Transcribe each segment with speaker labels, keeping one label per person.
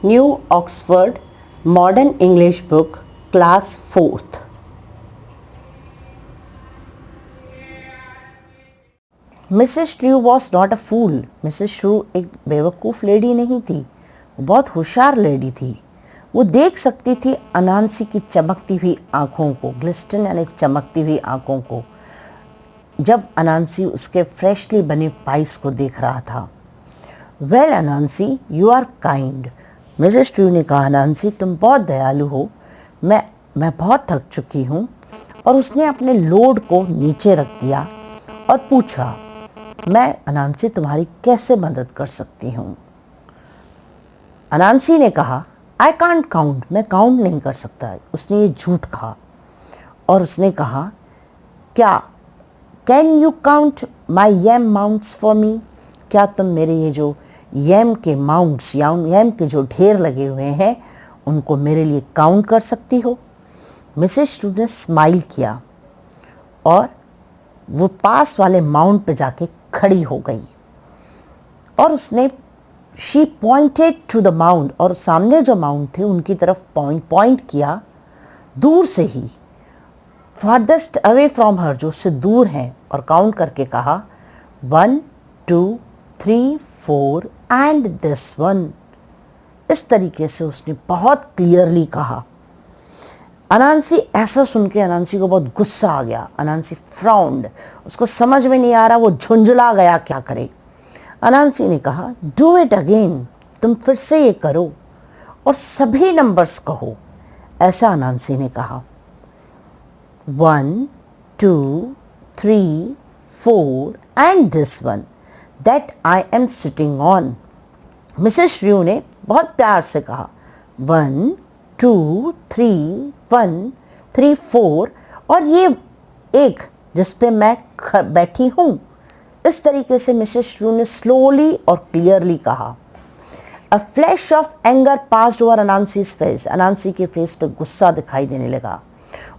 Speaker 1: New Oxford Modern English Book, Class 4th. Mrs True was not a fool. Mrs True एक बेवकूफ़ lady नहीं थी, वो बहुत होशियार लेडी थी. वो देख सकती थी अनांसी की चमकती हुई आँखों को, ग्लिस्टन यानी चमकती हुई आँखों को, जब अनांसी उसके फ्रेशली बने पाइस को देख रहा था. Well Anansi, you are kind. Mrs True ने कहा, अनांसी तुम बहुत दयालु हो, मैं बहुत थक चुकी हूँ. और उसने अपने लोड को नीचे रख दिया और पूछा, मैं अनांसी तुम्हारी कैसे मदद कर सकती हूँ. अनांसी ने कहा, आई कांट काउंट, मैं काउंट नहीं कर सकता. उसने ये झूठ कहा और उसने कहा, क्या can you count my yam mounds for me. क्या तुम मेरे ये जो यम के माउंट्स, यम के जो ढेर लगे हुए हैं, उनको मेरे लिए काउंट कर सकती हो. मिसेस ट्रू ने स्माइल किया और वो पास वाले माउंट पे जाके खड़ी हो गई और उसने she pointed to the mound, और सामने जो माउंट थे उनकी तरफ पॉइंट किया दूर से ही, फारदेस्ट अवे फ्रॉम हर, जो उससे दूर हैं, और काउंट करके कहा 1 2 3 4 एंड दिस वन. इस तरीके से उसने बहुत क्लियरली कहा. अनांसी ऐसा सुन के अनांसी को बहुत गुस्सा आ गया. अनांसी फ्राउंड, उसको समझ में नहीं आ रहा, वो झुंझला गया क्या करे. अनांसी ने कहा, डू इट अगेन, तुम फिर से ये करो और सभी नंबर्स कहो. ऐसा अनांसी ने कहा. 1 2 3 4 and this one that I am sitting on. Mrs True ने बहुत प्यार से कहा, 1 2 3 1 3 4, और ये एक जिस पे मैं बैठी हूँ. इस तरीके से मिसेस ट्रू ने स्लोली और क्लियरली कहा. A flash of anger passed over Anansi's face. Anansi के फेस पे गुस्सा दिखाई देने लगा.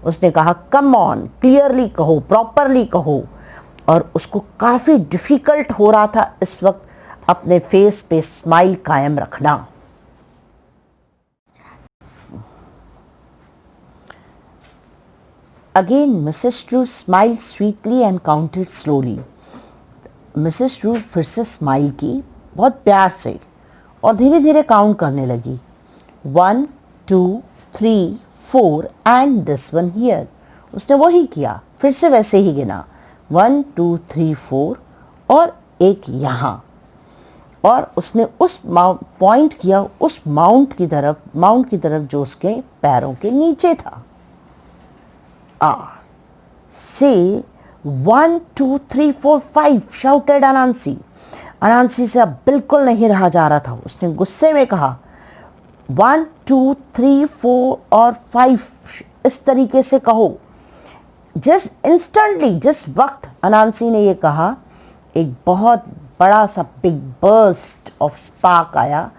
Speaker 1: उसने कहा, कम ऑन, क्लियरली कहो, प्रॉपरली कहो. और उसको काफ़ी डिफ़िकल्ट हो रहा था इस वक्त अपने फेस पे स्माइल कायम रखना. Again Mrs true smile sweetly and counted slowly. Mrs true फिर से स्माइल की बहुत प्यार से और धीरे धीरे काउंट करने लगी. 1 2 3 4 एंड दिस वन हियर. उसने वही किया, फिर से वैसे ही गिना, 1 2 3 4 और एक यहाँ. और उसने उस पॉइंट किया उस माउंट की तरफ जो उसके पैरों के नीचे था. Say 1 2 3 4 5, shouted अनांसी. अनांसी से अब बिल्कुल नहीं रहा जा रहा था. उसने गुस्से में कहा, 1 2 3 4 और 5 इस तरीके से कहो. जिस वक्त अनांसी ने ये कहा, एक बहुत बड़ा सा बिग बर्स्ट ऑफ स्पार्क आया.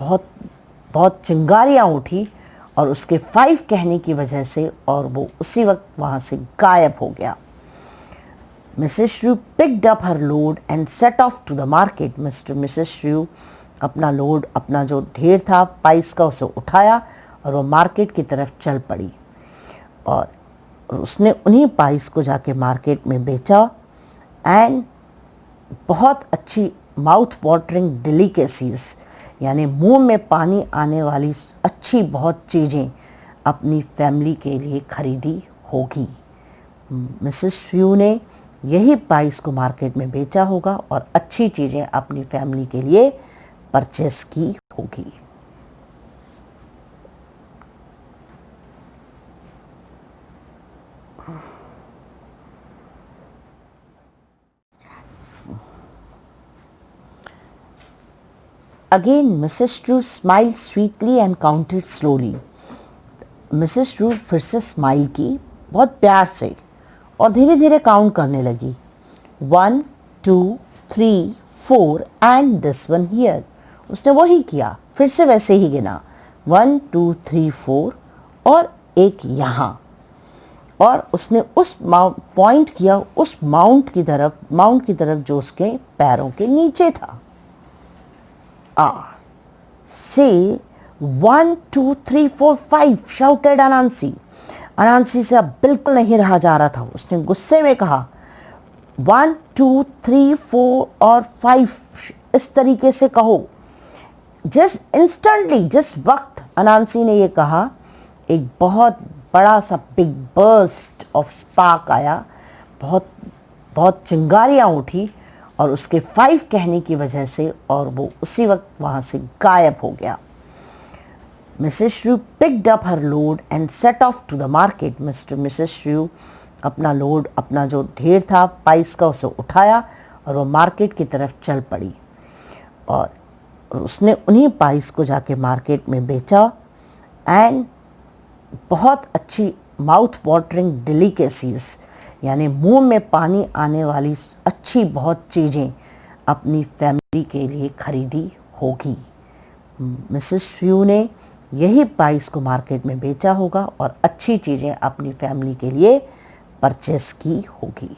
Speaker 1: बहुत चिंगारियाँ उठी और उसके 5 कहने की वजह से, और वो उसी वक्त वहाँ से गायब हो गया. Mrs True picked up her load and set off to the market. Mrs True अपना लोड, अपना जो ढेर था पाइस का, उसे उठाया और वो मार्केट की तरफ चल पड़ी. और उसने उन्हीं पाइस को जाके मार्केट में बेचा एंड बहुत अच्छी माउथ वाटरिंग डिलीकेसीज, यानी मुंह में पानी आने वाली अच्छी बहुत चीज़ें अपनी फैमिली के लिए खरीदी होगी. मिसेस ट्रू ने यही पाइस को मार्केट में बेचा होगा और अच्छी चीज़ें अपनी फैमिली के लिए परचेस की होगी. Again Mrs. True smiled sweetly and counted slowly. Mrs true फिर से स्माइल की बहुत प्यार से और धीरे धीरे काउंट करने लगी. 1 2 3 4 एंड दिस वन हियर. उसने वही किया, फिर से वैसे ही गिना, 1 2 3 4 और एक यहाँ. और उसने उस पॉइंट किया उस माउंट की तरफ जो उसके पैरों के नीचे था. Say 1 2 3 4 5 shouted Anansi. अनांसी से अब बिल्कुल नहीं रहा जा रहा था। उसने गुस्से में कहा 1 2 3 4 और 5 इस तरीके से कहो। जिस इंस्टेंटली, जिस वक्त अनांसी ने ये कहा, एक बहुत बड़ा सा बिग बर्स्ट ऑफ स्पार्क आया, बहुत बहुत चिंगारियाँ उठी और उसके 5 कहने की वजह से, और वो उसी वक्त वहाँ से गायब हो गया। Mrs Shrew picked up her load and set off to the market. Mrs Shrew अपना लोड, अपना जो ढेर था पाइस का, उसे उठाया और वो मार्केट की तरफ चल पड़ी और उसने उन्हीं पाइस को जाके मार्केट में बेचा एंड बहुत अच्छी माउथ वाटरिंग डिलीकेसीज, यानी मुंह में पानी आने वाली अच्छी बहुत चीज़ें अपनी फैमिली के लिए खरीदी होगी। मिसेस श्रू ने यही पाइस को मार्केट में बेचा होगा और अच्छी चीज़ें अपनी फैमिली के लिए परचेस की होगी।